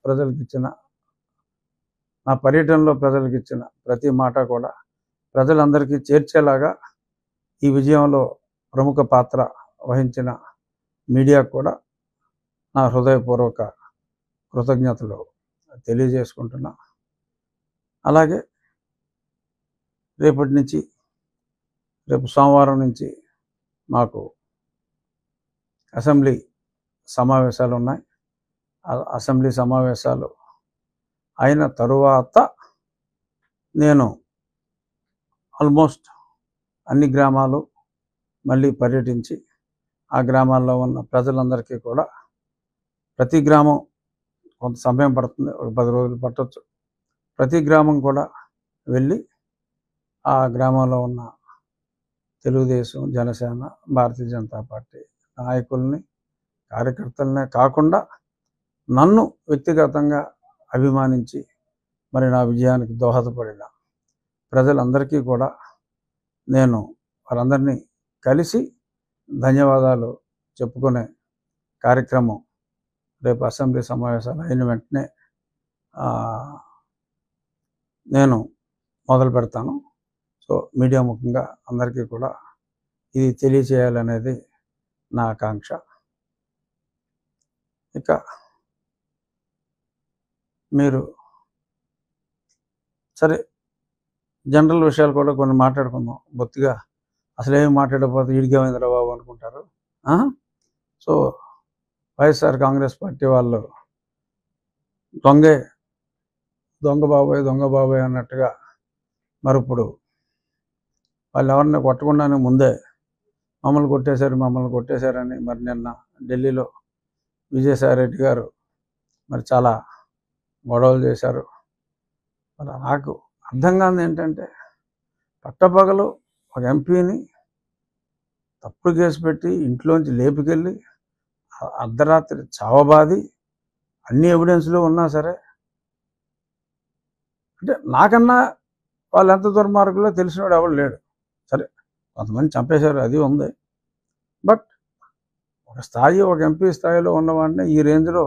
ప్రజలకు ఇచ్చిన, నా పర్యటనలో ప్రజలకు ఇచ్చిన ప్రతి మాట కూడా ప్రజలందరికీ చేర్చేలాగా ఈ విజయంలో ప్రముఖ పాత్ర వహించిన మీడియాకు కూడా నా హృదయపూర్వక కృతజ్ఞతలు తెలియజేసుకుంటున్నా. అలాగే రేపు సోమవారం నుంచి మాకు అసెంబ్లీ సమావేశాలు ఉన్నాయి. అసెంబ్లీ సమావేశాలు అయిన తరువాత నేను ఆల్మోస్ట్ అన్ని గ్రామాలు మళ్ళీ పర్యటించి ఆ గ్రామాల్లో ఉన్న ప్రజలందరికీ కూడా, ప్రతి గ్రామం కొంత సమయం పడుతుంది, ఒక 10 రోజులు పట్టవచ్చు, ప్రతి గ్రామం కూడా వెళ్ళి ఆ గ్రామంలో ఉన్న తెలుగుదేశం, జనసేన, భారతీయ జనతా పార్టీ నాయకుల్ని, కార్యకర్తలనే కాకుండా నన్ను వ్యక్తిగతంగా అభిమానించి మరి నా విజయానికి దోహదపడిన ప్రజలందరికీ కూడా నేను వారందరినీ కలిసి ధన్యవాదాలు చెప్పుకునే కార్యక్రమం రేపు అసెంబ్లీ సమావేశాలు అయిన వెంటనే నేను మొదలు పెడతాను. సో మీడియా ముఖంగా అందరికీ కూడా ఇది తెలియచేయాలనేది నా ఆకాంక్ష. ఇక మీరు సరే జనరల్ విషయాలు కూడా కొన్ని మాట్లాడుకుందాం. బొత్తిగా అసలేమి మాట్లాడకపోతే ఈడికేమైందిరా బాబు అనుకుంటారు. సో వైఎస్ఆర్ కాంగ్రెస్ పార్టీ వాళ్ళు దొంగ బాబాయ్ అన్నట్టుగా మరి ఇప్పుడు వాళ్ళు ఎవరిని కొట్టకుండానే ముందే మమ్మల్ని కొట్టేశారని మరి నిన్న ఢిల్లీలో విజయసాయిరెడ్డి గారు మరి చాలా గొడవలు చేశారు. మరి నాకు అర్థం కాదు ఏంటంటే, పట్టపగలు ఒక ఎంపీని తప్పుడు కేసు పెట్టి ఇంట్లోంచి లేపుకెళ్ళి అర్ధరాత్రి చావబాది అన్ని ఎవిడెన్స్లు ఉన్నా సరే, అంటే నాకన్నా వాళ్ళు ఎంత దుర్మార్గులో తెలిసినవాడు ఎవరు లేడు. సరే కొంతమంది చంపేశారు, అది ఉంది. బట్ ఒక ఎంపీ స్థాయిలో ఉన్నవాడిని ఈ రేంజ్లో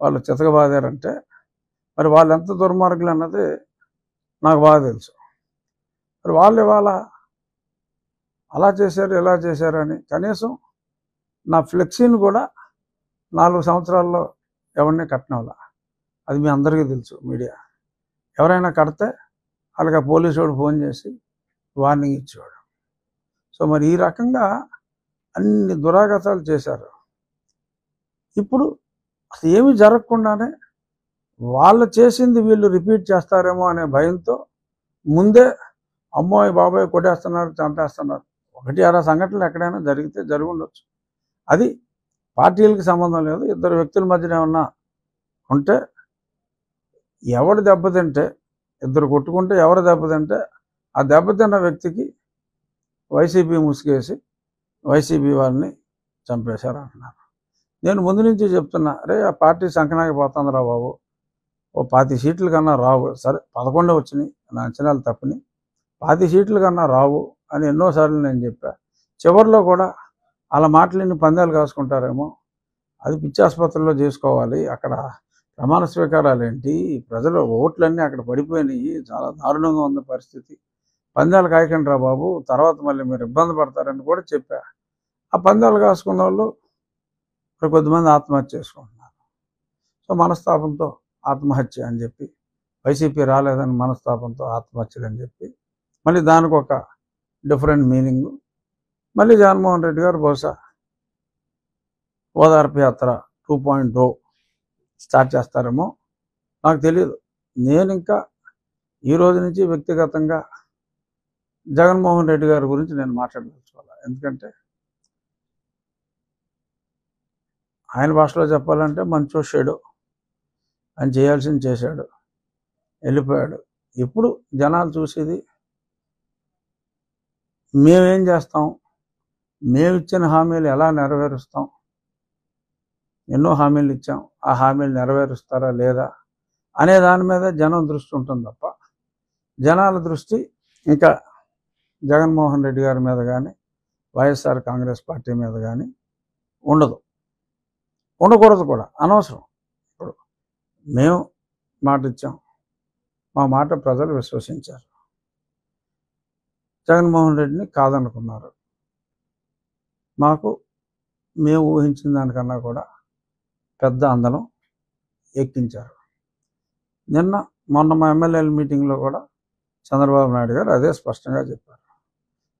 వాళ్ళు చితకబాదారంటే మరి వాళ్ళు ఎంత దుర్మార్గులు అన్నది నాకు బాగా తెలుసు. మరి వాళ్ళు ఇవాళ అలా చేశారు ఇలా చేశారు అని కనీసం నా ఫ్లెక్సీని కూడా 4 సంవత్సరాల్లో ఎవరిని కట్టనవలా. అది మీ అందరికీ తెలుసు. మీడియా ఎవరైనా కడితే వాళ్ళకి పోలీసు వాడు ఫోన్ చేసి వార్నింగ్ ఇచ్చేవాడు. సో మరి ఈ రకంగా అన్ని దురాగతాలు చేశారు. ఇప్పుడు అసలు ఏమీ జరగకుండానే వాళ్ళు చేసింది వీళ్ళు రిపీట్ చేస్తారేమో అనే భయంతో ముందే అమ్మాయి బాబాయ్ కొట్టేస్తున్నారు, చంపేస్తున్నారు. 1-6 సంఘటనలు ఎక్కడైనా జరిగి ఉండొచ్చు. అది పార్టీలకి సంబంధం లేదు. 2 వ్యక్తుల మధ్యన ఏమన్నా ఉంటే ఎవడు దెబ్బతింటే, 2 కొట్టుకుంటే ఎవరు దెబ్బతింటే ఆ దెబ్బతిన్న వ్యక్తికి వైసీపీ ముసుగేసి వైసీపీ వాళ్ళని చంపేశారు అంటున్నారు. నేను ముందు నుంచి చెప్తున్నా, రే ఆ పార్టీ సంకనాకి పోతుందిరా బాబు, ఓ 20 సీట్ల కన్నా రావు. సరే 11 వచ్చినాయి, నా అంచనాలు తప్పని. 20 సీట్ల కన్నా రావు అని ఎన్నోసార్లు నేను చెప్పా. చివరిలో కూడా అలా మాటలని పందాలు కాసుకుంటారేమో, అది పిచ్చి ఆసుపత్రిలో చేసుకోవాలి, అక్కడ ప్రమాణ స్వీకారాలు ఏంటి, ప్రజల ఓట్లన్నీ అక్కడ పడిపోయినాయి, చాలా దారుణంగా ఉంది పరిస్థితి, పందాలు కాయకండి రా బాబు, తర్వాత మళ్ళీ మీరు ఇబ్బంది పడతారని కూడా చెప్పా. ఆ పందాలు కాసుకున్న వాళ్ళు ఇప్పుడు కొద్దిమంది ఆత్మహత్య చేసుకుంటున్నారు. సో మనస్తాపంతో ఆత్మహత్య అని చెప్పి, వైసీపీ రాలేదని మనస్తాపంతో ఆత్మహత్యలు అని చెప్పి, మళ్ళీ దానికి ఒక డిఫరెంట్ మీనింగ్. మళ్ళీ జగన్మోహన్ రెడ్డి గారు బహుశా ఓదార్పు యాత్ర 2.0 స్టార్ట్ చేస్తారేమో, నాకు తెలియదు. నేను ఇంకా ఈ రోజు నుంచి వ్యక్తిగతంగా జగన్మోహన్ రెడ్డి గారి గురించి నేను మాట్లాడదలుచుకోవాలి. ఎందుకంటే ఆయన భాషలో చెప్పాలంటే మంచో షేడో, ఆయన చేయాల్సింది చేశాడు, వెళ్ళిపోయాడు. ఇప్పుడు జనాలు చూసేది మేమేం చేస్తాం, మేమిచ్చిన హామీలు ఎలా నెరవేరుస్తాం, ఎన్నో హామీలు ఇచ్చాం, ఆ హామీలు నెరవేరుస్తారా లేదా అనే దాని మీద జనం దృష్టి ఉంటుంది తప్ప, జనాల దృష్టి ఇంకా జగన్మోహన్ రెడ్డి గారి మీద కానీ వైఎస్ఆర్ కాంగ్రెస్ పార్టీ మీద కానీ ఉండదు, ఉండకూడదు కూడా, అనవసరం. ఇప్పుడు మేము మాట ఇచ్చాం, మా మాట ప్రజలు విశ్వసించారు. జగన్మోహన్ రెడ్డిని కాదనుకున్నారు. మాకు మేము ఊహించిన దానికన్నా కూడా పెద్ద అందలం ఎక్కించారు. మొన్న మా ఎమ్మెల్యేల మీటింగ్లో కూడా చంద్రబాబు నాయుడు గారు అదే స్పష్టంగా చెప్పారు.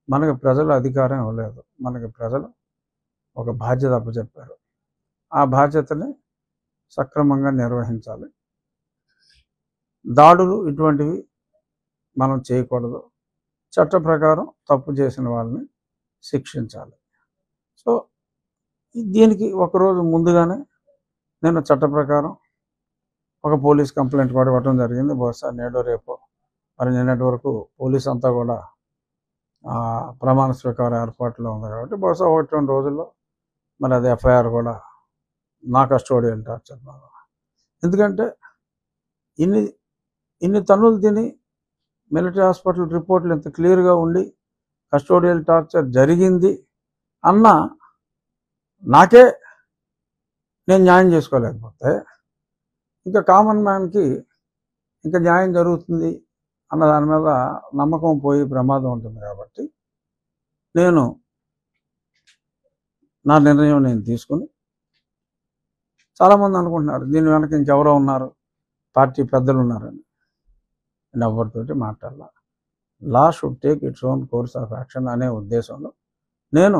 మనకి ప్రజలు అధికారం ఇవ్వలేదు, మనకి ప్రజలు ఒక బాధ్యత అప్పచెప్పారు. ఆ బాధ్యతని సక్రమంగా నిర్వహించాలి. దాడులు ఇటువంటివి మనం చేయకూడదు. చట్ట ప్రకారం తప్పు చేసిన వాళ్ళని శిక్షించాలి. సో దీనికి ఒకరోజు ముందుగానే నేను చట్ట ప్రకారం ఒక పోలీస్ కంప్లైంట్ కూడా ఇవ్వడం జరిగింది. బహుశా నేడో రేపో మరి నిన్నటి వరకు పోలీస్ అంతా కూడా ప్రమాణ స్వీకార ఏర్పాట్లో ఉంది కాబట్టి బహుశా 1-2 రోజుల్లో మరి అది ఎఫ్ఐఆర్ కూడా నా కస్టోడియల్ టార్చర్. ఎందుకంటే ఇన్ని తన్నులు తిని మిలిటరీ హాస్పిటల్ రిపోర్ట్లు ఇంత క్లియర్గా ఉండి కస్టోడియల్ టార్చర్ జరిగింది అన్న నాకే నేను న్యాయం చేసుకోలేకపోతే ఇంకా కామన్ మ్యాన్కి ఇంకా న్యాయం జరుగుతుంది అన్న దాని మీద నమ్మకం పోయి ప్రమాదం ఉంటుంది. కాబట్టి నేను నా నిర్ణయం నేను తీసుకుని, చాలామంది అనుకుంటున్నారు దీని వెనక ఇంకెవరో ఉన్నారు, పార్టీ పెద్దలు ఉన్నారని. నేను ఎవరితోటి మాట్లాడాల. Law should take its own course of action అనే ఉద్దేశంలో నేను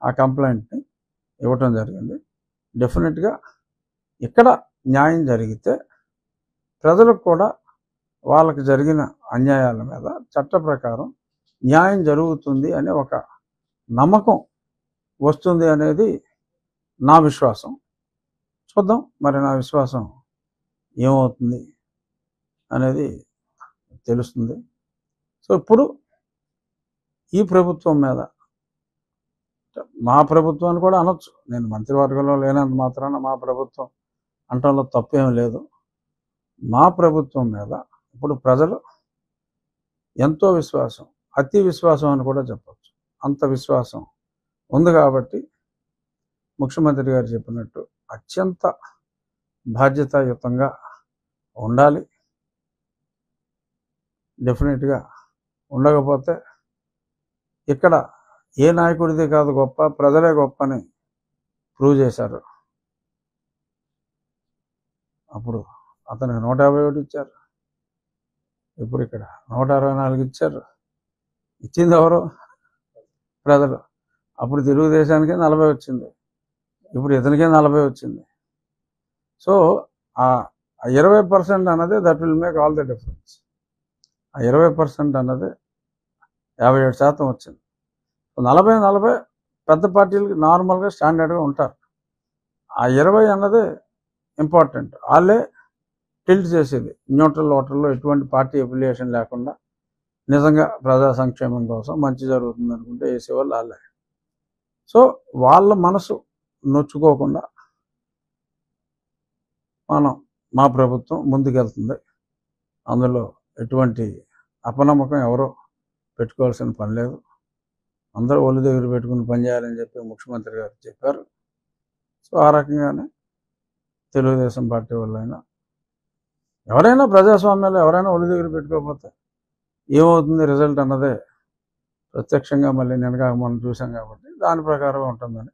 ఆ కంప్లైంట్ని ఇవ్వటం జరిగింది. డెఫినెట్గా ఇక్కడ న్యాయం జరిగితే ప్రజలకు కూడా వాళ్ళకి జరిగిన అన్యాయాల మీద చట్ట ప్రకారం న్యాయం జరుగుతుంది అనే ఒక నమ్మకం వస్తుంది అనేది నా విశ్వాసం. చూద్దాం మరి నా విశ్వాసం ఏమవుతుంది అనేది తెలుస్తుంది. సో ఇప్పుడు ఈ ప్రభుత్వం మీద, మా ప్రభుత్వాన్ని కూడా అనొచ్చు, నేను మంత్రివర్గంలో లేనంత మాత్రాన మా ప్రభుత్వం అంటంలో తప్పేం లేదు. మా ప్రభుత్వం మీద ఇప్పుడు ప్రజలు ఎంతో విశ్వాసం, అతి విశ్వాసం అని కూడా చెప్పచ్చు, అంత విశ్వాసం ఉంది. కాబట్టి ముఖ్యమంత్రి గారు చెప్పినట్టు అత్యంత బాధ్యతాయుతంగా ఉండాలి. డెఫినెట్గా ఉండకపోతే ఇక్కడ ఏ నాయకుడిది కాదు గొప్ప, ప్రజలే గొప్ప అని ప్రూవ్ చేశారు. అప్పుడు అతనికి 151 ఇచ్చారు, ఇప్పుడు ఇక్కడ 164 ఇచ్చారు. ఇచ్చింది ఎవరు? ప్రజలు. అప్పుడు తెలుగుదేశానికి 40 వచ్చింది, ఇప్పుడు ఇతనికే 40 వచ్చింది. సో ఆ 20% అన్నది that will make all the difference. ఆ 20% అన్నది 57% వచ్చింది. 40 పెద్ద పార్టీలకి నార్మల్గా స్టాండర్డ్గా ఉంటారు. ఆ 20 అన్నది ఇంపార్టెంట్. వాళ్ళే టిల్ట్ చేసేది న్యూట్రల్ ఓటర్లో ఎటువంటి పార్టీ అఫిలియేషన్ లేకుండా నిజంగా ప్రజా సంక్షేమం కోసం మంచి జరుగుతుంది అనుకుంటే వేసేవాళ్ళు వాళ్ళే. సో వాళ్ళ మనసు నొచ్చుకోకుండా మా ప్రభుత్వం ముందుకెళ్తుంది. అందులో ఎటువంటి అపనమ్మకం ఎవరో పెట్టుకోవాల్సిన పని లేదు. అందరూ ఒళ్ళు దగ్గర పెట్టుకుని పనిచేయాలని చెప్పి ముఖ్యమంత్రి గారు చెప్పారు. సో ఆ రకంగానే తెలుగుదేశం పార్టీ వాళ్ళైనా ఎవరైనా ప్రజాస్వామ్యాలు ఎవరైనా ఒళ్ళు దగ్గర పెట్టుకోకపోతే ఏమవుతుంది రిజల్ట్ అన్నదే ప్రత్యక్షంగా మళ్ళీ నిన్నగా మనం చూసాం. కాబట్టి దాని ప్రకారం ఉంటుందని